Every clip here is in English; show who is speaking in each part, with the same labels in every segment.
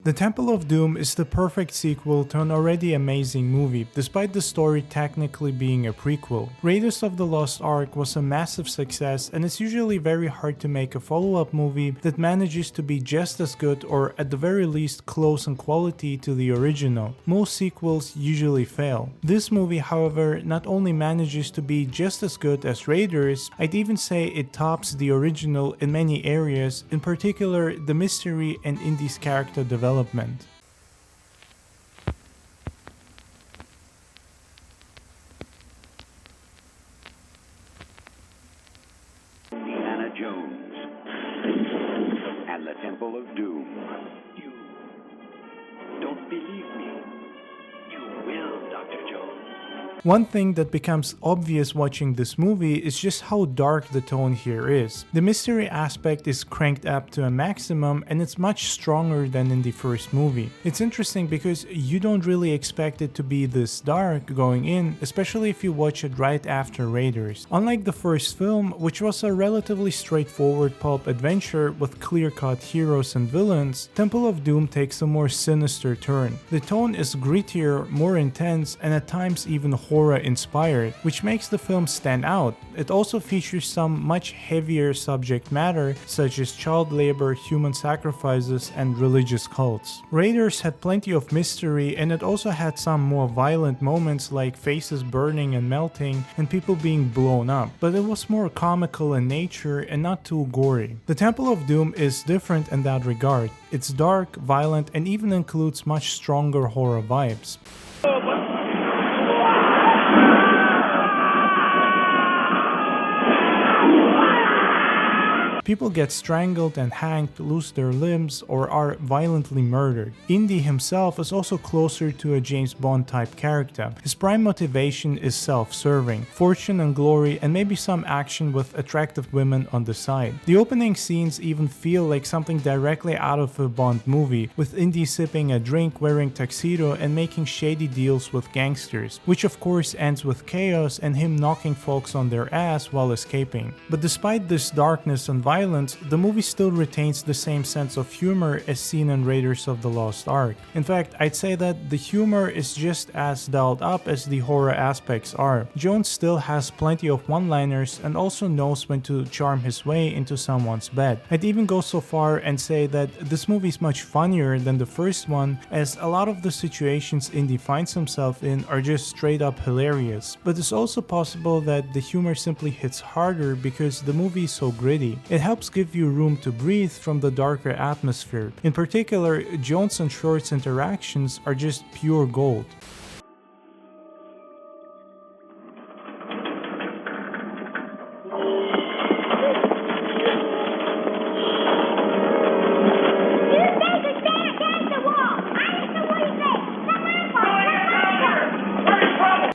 Speaker 1: The Temple of Doom is the perfect sequel to an already amazing movie, despite the story technically being a prequel. Raiders of the Lost Ark was a massive success, and it's usually very hard to make a follow-up movie that manages to be just as good or at the very least close in quality to the original. Most sequels usually fail. This movie, however, not only manages to be just as good as Raiders, I'd even say it tops the original in many areas, in particular the mystery and Indy's character development.
Speaker 2: Indiana Jones and the Temple of Doom. You don't believe me? You will, Dr. Jones.
Speaker 1: One thing that becomes obvious watching this movie is just how dark the tone here is. The mystery aspect is cranked up to a maximum, and it's much stronger than in the first movie. It's interesting because you don't really expect it to be this dark going in, especially if you watch it right after Raiders. Unlike the first film, which was a relatively straightforward pulp adventure with clear-cut heroes and villains, Temple of Doom takes a more sinister turn. The tone is grittier, more intense, and at times even horror-inspired, which makes the film stand out. It also features some much heavier subject matter, such as child labor, human sacrifices, and religious cults. Raiders had plenty of mystery, and it also had some more violent moments like faces burning and melting, and people being blown up, but it was more comical in nature and not too gory. The Temple of Doom is different in that regard. It's dark, violent, and even includes much stronger horror vibes. People get strangled and hanged, lose their limbs, or are violently murdered. Indy himself is also closer to a James Bond type character. His prime motivation is self-serving, fortune and glory, and maybe some action with attractive women on the side. The opening scenes even feel like something directly out of a Bond movie, with Indy sipping a drink, wearing tuxedo, and making shady deals with gangsters, which of course ends with chaos and him knocking folks on their ass while escaping. But despite this darkness and violence, the movie still retains the same sense of humor as seen in Raiders of the Lost Ark. In fact, I'd say that the humor is just as dialed up as the horror aspects are. Jones still has plenty of one-liners and also knows when to charm his way into someone's bed. I'd even go so far and say that this movie is much funnier than the first one, as a lot of the situations Indy finds himself in are just straight up hilarious. But it's also possible that the humor simply hits harder because the movie is so gritty. It helps give you room to breathe from the darker atmosphere. In particular, Jones and Short's interactions are just pure gold.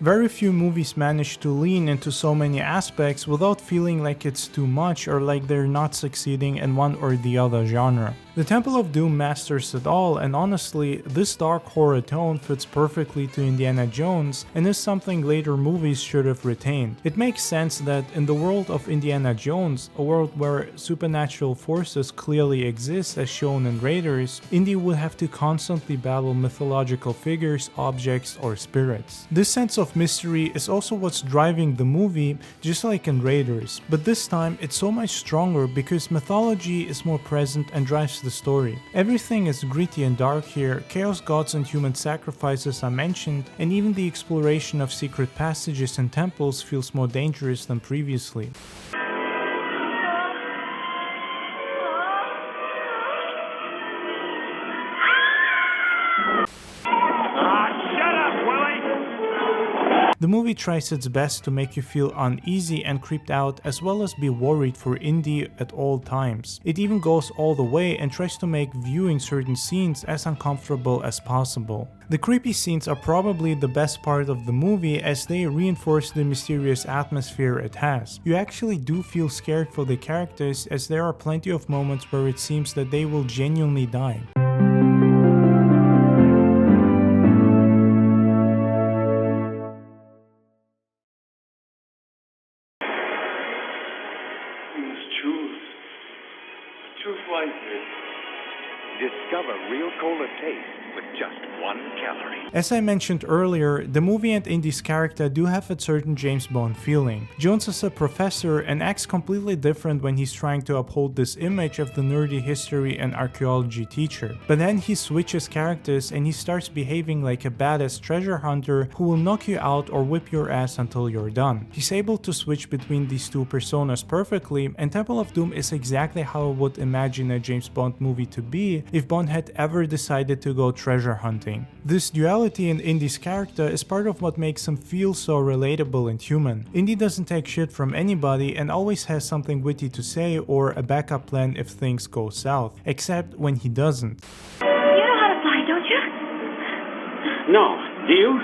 Speaker 1: Very few movies manage to lean into so many aspects without feeling like it's too much or like they're not succeeding in one or the other genre. The Temple of Doom masters it all, and honestly, this dark horror tone fits perfectly to Indiana Jones and is something later movies should have retained. It makes sense that in the world of Indiana Jones, a world where supernatural forces clearly exist as shown in Raiders, Indy would have to constantly battle mythological figures, objects, or spirits. This sense of mystery is also what's driving the movie, just like in Raiders, but this time it's so much stronger because mythology is more present and drives the story. Everything is gritty and dark here, chaos gods and human sacrifices are mentioned, and even the exploration of secret passages and temples feels more dangerous than previously. The movie tries its best to make you feel uneasy and creeped out, as well as be worried for Indy at all times. It even goes all the way and tries to make viewing certain scenes as uncomfortable as possible. The creepy scenes are probably the best part of the movie, as they reinforce the mysterious atmosphere it has. You actually do feel scared for the characters, as there are plenty of moments where it seems that they will genuinely die.
Speaker 2: Discover real cola taste with just 1 calorie.
Speaker 1: As I mentioned earlier, the movie and Indy's character do have a certain James Bond feeling. Jones is a professor and acts completely different when he's trying to uphold this image of the nerdy history and archaeology teacher. But then he switches characters and he starts behaving like a badass treasure hunter who will knock you out or whip your ass until you're done. He's able to switch between these two personas perfectly, and Temple of Doom is exactly how I would imagine a James Bond movie to be if Bond had ever decided to go treasure hunting. This duality in Indy's character is part of what makes him feel so relatable and human. Indy doesn't take shit from anybody and always has something witty to say or a backup plan if things go south, except when he doesn't.
Speaker 3: You know how to fly, don't you?
Speaker 4: No. Do you?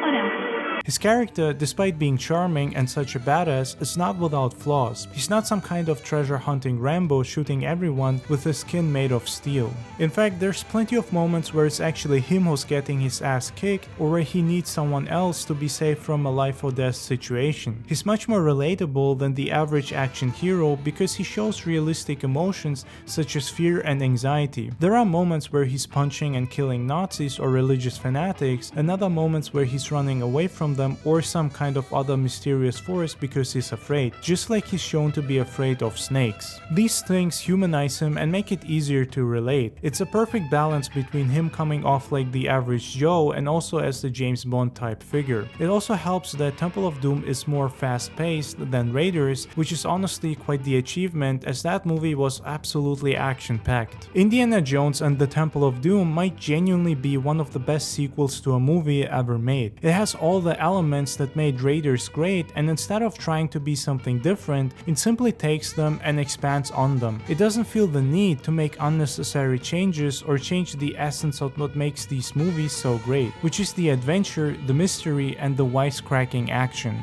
Speaker 3: Oh, no.
Speaker 1: His character, despite being charming and such a badass, is not without flaws. He's not some kind of treasure hunting Rambo shooting everyone with his skin made of steel. In fact, there's plenty of moments where it's actually him who's getting his ass kicked or where he needs someone else to be saved from a life or death situation. He's much more relatable than the average action hero because he shows realistic emotions such as fear and anxiety. There are moments where he's punching and killing Nazis or religious fanatics, and other moments where he's running away from them or some kind of other mysterious force because he's afraid, just like he's shown to be afraid of snakes. These things humanize him and make it easier to relate. It's a perfect balance between him coming off like the average Joe and also as the James Bond type figure. It also helps that Temple of Doom is more fast-paced than Raiders, which is honestly quite the achievement as that movie was absolutely action-packed. Indiana Jones and the Temple of Doom might genuinely be one of the best sequels to a movie ever made. It has all the elements that made Raiders great, and instead of trying to be something different, it simply takes them and expands on them. It doesn't feel the need to make unnecessary changes or change the essence of what makes these movies so great, which is the adventure, the mystery, and the wisecracking action.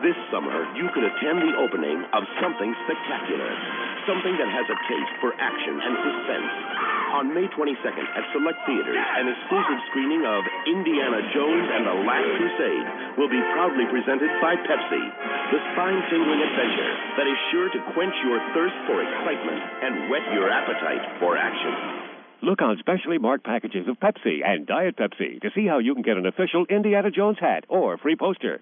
Speaker 5: This summer, you can attend the opening of something spectacular. Something that has a taste for action and suspense. On May 22nd at select theaters, an exclusive screening of Indiana Jones and the Last Crusade will be proudly presented by Pepsi. The spine-tingling adventure that is sure to quench your thirst for excitement and whet your appetite for action.
Speaker 6: Look on specially marked packages of Pepsi and Diet Pepsi to see how you can get an official Indiana Jones hat or free poster.